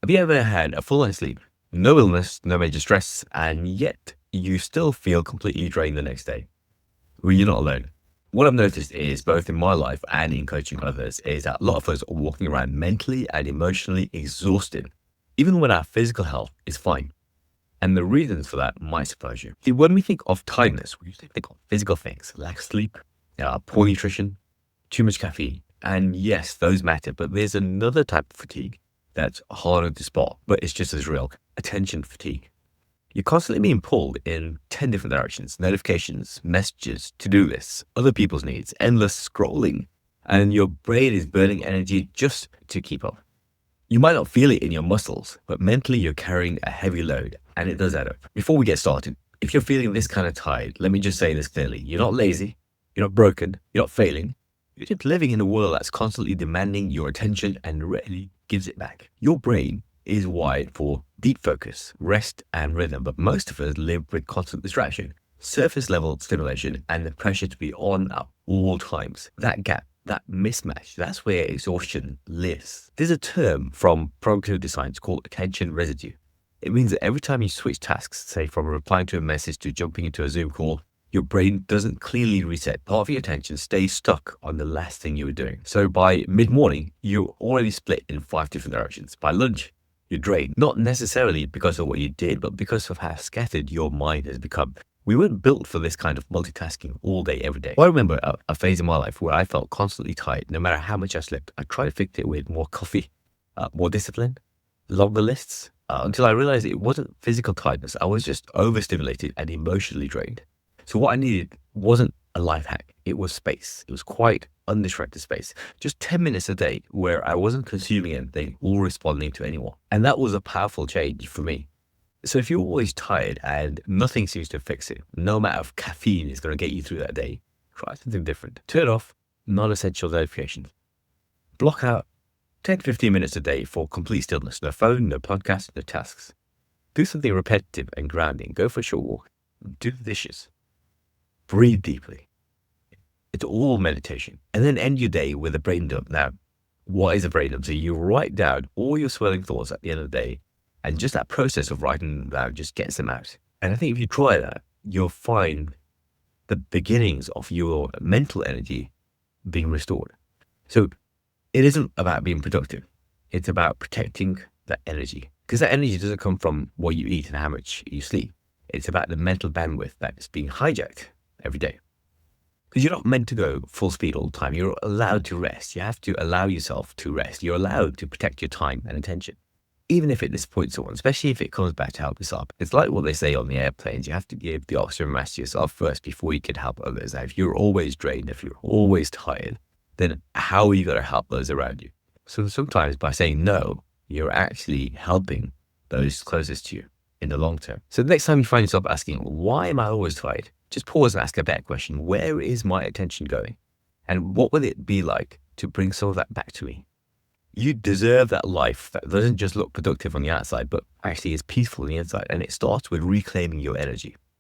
Have you ever had a full night's sleep, no illness, no major stress, and yet you still feel completely drained the next day? Well, you're not alone. What I've noticed is, both in my life and in coaching others, is that a lot of us are walking around mentally and emotionally exhausted, even when our physical health is fine. And the reasons for that might surprise you. See, when we think of tiredness, we usually think of physical things, lack of sleep, poor nutrition, too much caffeine. And yes, those matter, but there's another type of fatigue that's harder to spot, but it's just as real: attention fatigue. You're constantly being pulled in 10 different directions: notifications, messages, to-do lists, other people's needs, endless scrolling, and your brain is burning energy just to keep up. You might not feel it in your muscles, but mentally you're carrying a heavy load, and it does add up. Before we get started, if you're feeling this kind of tired, let me just say this clearly: you're not lazy, you're not broken, you're not failing. You're just living in a world that's constantly demanding your attention and rarely gives it back. Your brain is wired for deep focus, rest, and rhythm, but most of us live with constant distraction, surface level stimulation, and the pressure to be on at all times. That gap, that mismatch, that's where exhaustion lives. There's a term from cognitive science called attention residue. It means that every time you switch tasks, say from replying to a message to jumping into a Zoom call, your brain doesn't clearly reset. Part of your attention stays stuck on the last thing you were doing. So by mid-morning, you're already split in 5 different directions. By lunch, you're drained, not necessarily because of what you did, but because of how scattered your mind has become. We weren't built for this kind of multitasking all day, every day. I remember a phase in my life where I felt constantly tired, no matter how much I slept. I tried to fix it with more coffee, more discipline, longer lists, until I realized it wasn't physical tiredness. I was just overstimulated and emotionally drained. So what I needed wasn't a life hack. It was space. It was quite undistracted space. Just 10 minutes a day where I wasn't consuming anything or responding to anyone. And that was a powerful change for me. So if you're always tired and nothing seems to fix it, no amount of caffeine is going to get you through that day, try something different. Turn off non-essential notifications. Block out 10 to 15 minutes a day for complete stillness. No phone, no podcast, no tasks. Do something repetitive and grounding. Go for a short walk. Do the dishes. Breathe deeply. It's all meditation. And then end your day with a brain dump. Now, what is a brain dump? So you write down all your swirling thoughts at the end of the day, and just that process of writing them down just gets them out. And I think if you try that, you'll find the beginnings of your mental energy being restored. So it isn't about being productive. It's about protecting that energy, because that energy doesn't come from what you eat and how much you sleep. It's about the mental bandwidth that's being hijacked every day. Because you're not meant to go full speed all the time. You're allowed to rest. You have to allow yourself to rest. You're allowed to protect your time and attention, even if it disappoints someone, especially if it comes back to help yourself. It's like what they say on the airplanes: you have to give the oxygen mask to yourself first before you can help others. Now, if you're always drained, if you're always tired, then how are you going to help those around you? So sometimes by saying no, you're actually helping those closest to you in the long term. So the next time you find yourself asking, why am I always tired? Just pause and ask a better question. Where is my attention going? And what would it be like to bring some of that back to me? You deserve that life that doesn't just look productive on the outside, but actually is peaceful on the inside. And it starts with reclaiming your energy.